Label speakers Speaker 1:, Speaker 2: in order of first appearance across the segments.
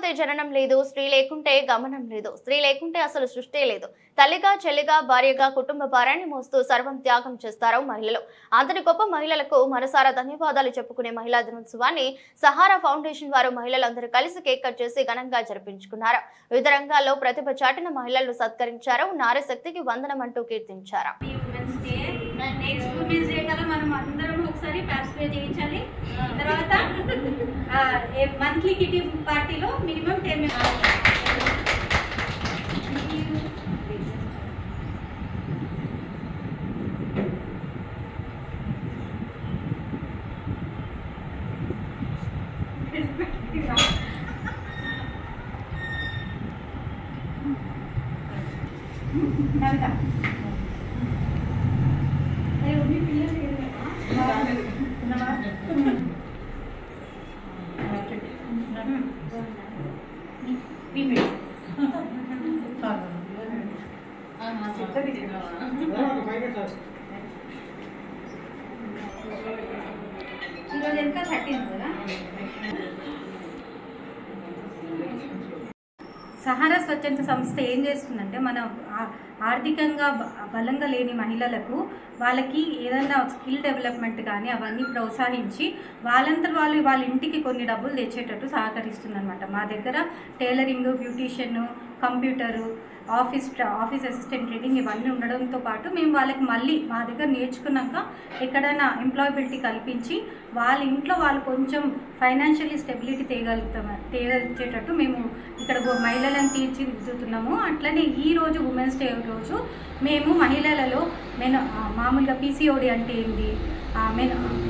Speaker 1: లేకపోతే జననం లేదు, స్త్రీ లేకుంటే గమనం లేదు, స్త్రీ లేకుంటే అసలు సృష్టి లేదు. తల్లిగా, చెల్లిగా, భార్యగా కుటుంబ భారాన్ని మోస్తూ సర్వం త్యాగం చేస్తారు మహిళలు. అంతటి గొప్ప మహిళలకు మనసారా ధన్యవాదాలు చెప్పుకునే మహిళా దినోత్సవాన్ని సహారా ఫౌండేషన్ వారు మహిళలందరూ కలిసి కేక్ కట్ చేసి ఘనంగా జరిపించుకున్నారు. వివిధ రంగాల్లో ప్రతిభ చాటిన మహిళలను సత్కరించారు. నారీ శక్తికి వందనం అంటూ కీర్తించారు.
Speaker 2: తర్వాత మంత్లీ కిటీ పార్టీలో మినిమం 10 సహారా స్వచ్ఛంద సంస్థ ఏం చేస్తుందంటే మన ఆర్థికంగా బలంగా లేని మహిళలకు వాళ్ళకి ఏదైనా స్కిల్ డెవలప్మెంట్ కానీ అవన్నీ ప్రోత్సహించి వాళ్ళ ఇంటికి కొన్ని డబ్బులు తెచ్చేటట్టు సహకరిస్తుంది అనమాట. మా దగ్గర tailoring, beautician, computer, office assistant training ఇవన్నీ ఉండడంతో పాటు మేము వాళ్ళకి మళ్ళీ మా దగ్గర నేర్చుకున్నాక ఎక్కడైనా ఎంప్లాయబిలిటీ కల్పించి వాళ్ళ ఇంట్లో వాళ్ళు కొంచెం ఫైనాన్షియల్లీ స్టెబిలిటీ తేగలిచేటట్టు మేము ఇక్కడ మహిళలను తీర్చిదిద్దుతున్నాము. అట్లనే ఈరోజు ఉమెన్స్ డే రోజు మేము మహిళలలో మామూలుగా పీసీఓడి అంటే ఏంటి,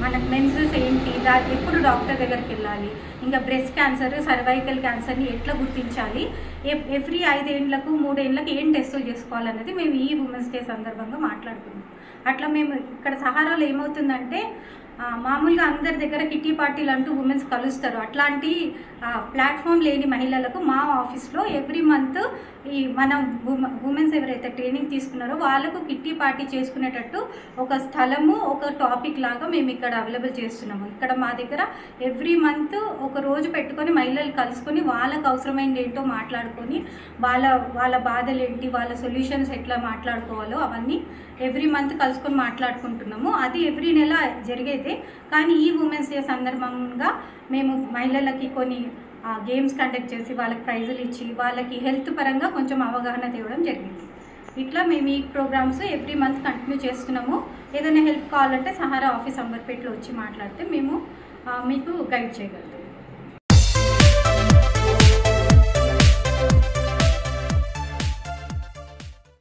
Speaker 2: మనకు మెన్సెస్ ఏంటి, ఎప్పుడు డాక్టర్ దగ్గరికి వెళ్ళాలి, ఇంకా బ్రెస్ట్ క్యాన్సర్, సర్వైకల్ క్యాన్సర్ని ఎట్లా గుర్తించాలి, ఎవ్రీ 5 ఏళ్ళకు 3 ఏళ్ళకి ఏం టెస్టులు చేసుకోవాలనేది మేము ఈ ఉమెన్స్ డే సందర్భంగా మాట్లాడుకున్నాం. అట్లా మేము ఇక్కడ సహారాలో ఏమవుతుందంటే మామూలుగా అందరి దగ్గర కిటీ పార్టీలు అంటూ ఉమెన్స్ కలుస్తారు. అట్లాంటి ప్లాట్ఫామ్ లేని మహిళలకు మా ఆఫీస్లో ఎవ్రీ మంత్ ఈ మన ఉమెన్స్ ఎవరైతే ట్రైనింగ్ తీసుకున్నారో వాళ్ళకు కిటీ పార్టీ చేసుకునేటట్టు ఒక స్థలము, ఒక టాపిక్ లాగా మేము ఇక్కడ అవైలబుల్ చేస్తున్నాము. ఇక్కడ మా దగ్గర ఎవ్రీ మంత్ ఒక రోజు పెట్టుకొని మహిళలు కలుసుకొని వాళ్ళకు అవసరమైనది ఏంటో మాట్లాడుకొని వాళ్ళ బాధలు ఏంటి, వాళ్ళ సొల్యూషన్స్ ఎట్లా మాట్లాడుకోవాలో అవన్నీ ఎవ్రీ మంత్ కలుసుకొని మాట్లాడుకుంటున్నాము. అది ఎవ్రీ నెల జరిగేదే. కానీ ఈ ఉమెన్స్ డే సందర్భంగా మేము మహిళలకి కొన్ని గేమ్స్ కండక్ట్ చేసి వాళ్ళకి ప్రైజులు ఇచ్చి వాళ్ళకి హెల్త్ పరంగా కొంచెం అవగాహన తేవడం జరిగింది. ఇట్లా మేము ఈ ప్రోగ్రామ్స్ ఎవ్రీ మంత్ కంటిన్యూ చేస్తున్నాము. ఏదైనా హెల్ప్ కావాలంటే సహారా ఆఫీస్ అంబర్పేటలో వచ్చి మాట్లాడితే మేము మీకు గైడ్ చేయగలుగుతాం.